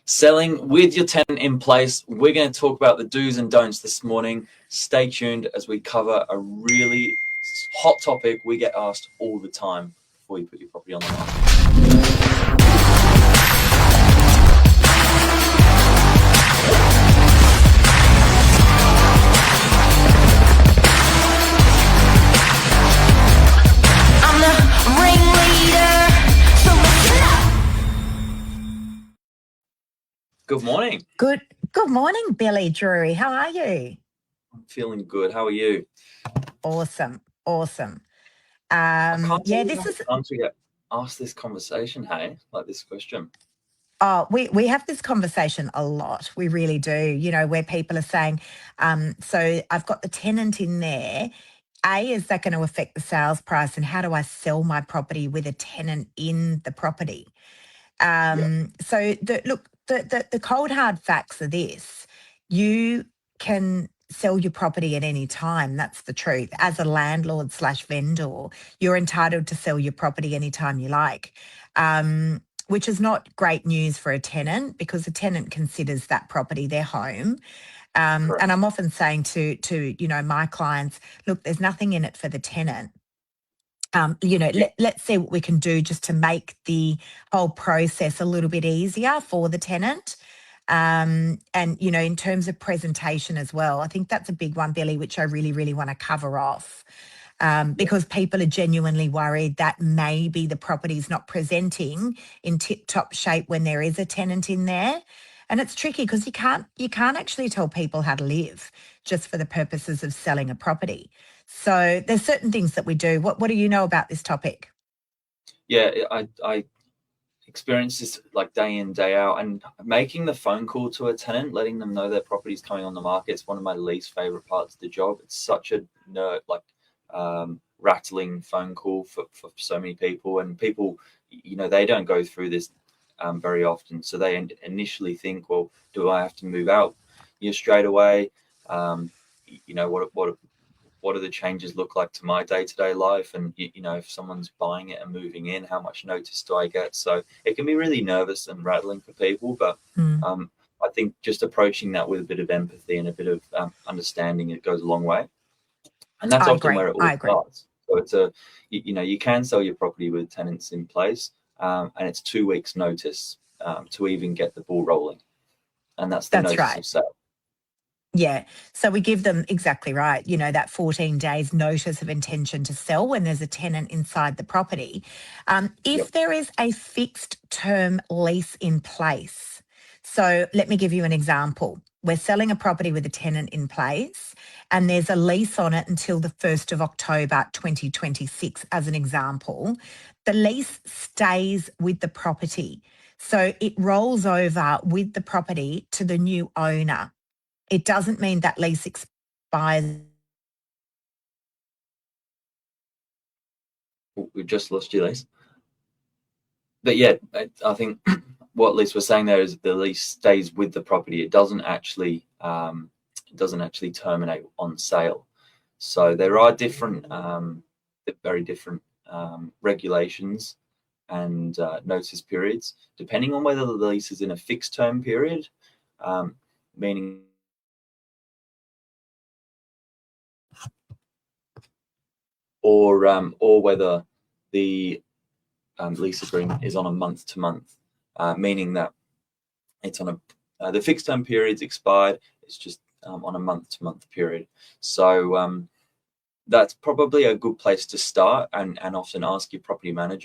Selling with your tenant in place. We're going to talk about the do's and don'ts this morning. Stay tuned as we cover a really hot topic we get asked all the time before you put your property on the market. Good morning. Good morning, Billy Drury. How are you? I'm feeling good. How are you? Awesome. I can't Yeah, believe this how many is. times we get asked this conversation, hey, like this question. Oh, we have this conversation a lot. We really do. You know, where people are saying, so I've got the tenant in there. Is that going to affect the sales price? And how do I sell my property with a tenant in the property? So the cold hard facts are this: you can sell your property at any time. That's the truth. As a landlord / vendor, you're entitled to sell your property anytime you like, which is not great news for a tenant because a tenant considers that property their home. And I'm often saying to my clients, look, there's nothing in it for the tenant. Let's see what we can do just to make the whole process a little bit easier for the tenant. And, in terms of presentation as well, I think that's a big one, Billy, which I really, really want to cover off. Because people are genuinely worried that maybe the property's not presenting in tip-top shape when there is a tenant in there. And it's tricky because you can't actually tell people how to live just for the purposes of selling a property. So there's certain things that we do. What do you know about this topic? Yeah, I experience this like day in, day out, and making the phone call to a tenant, letting them know their property's coming on the market is one of my least favorite parts of the job. It's such a rattling phone call for so many people, and people, they don't go through this very often. So they initially think, well, do I have to move out straight away? What do the changes look like to my day-to-day life? And, if someone's buying it and moving in, how much notice do I get? So it can be really nervous and rattling for people. But I think just approaching that with a bit of empathy and a bit of understanding, it goes a long way. And that's often where it all starts. So it's you can sell your property with tenants in place, and it's 2 weeks notice to even get the ball rolling. And that's the notice of sale. Yeah. So we give them exactly right, that 14 days notice of intention to sell when there's a tenant inside the property. If there is a fixed term lease in place, so let me give you an example. We're selling a property with a tenant in place and there's a lease on it until the 1st of October 2026, as an example. The lease stays with the property. So it rolls over with the property to the new owner. It doesn't mean that lease expires. We've just lost you, Lise. But yeah, I think what Lise was saying there is the lease stays with the property. It doesn't actually terminate on sale. So there are different, very different regulations and notice periods, depending on whether the lease is in a fixed term period, meaning or whether the lease agreement is on a month-to-month, meaning that it's on the fixed term period's expired. It's just on a month-to-month period. So that's probably a good place to start, and often ask your property manager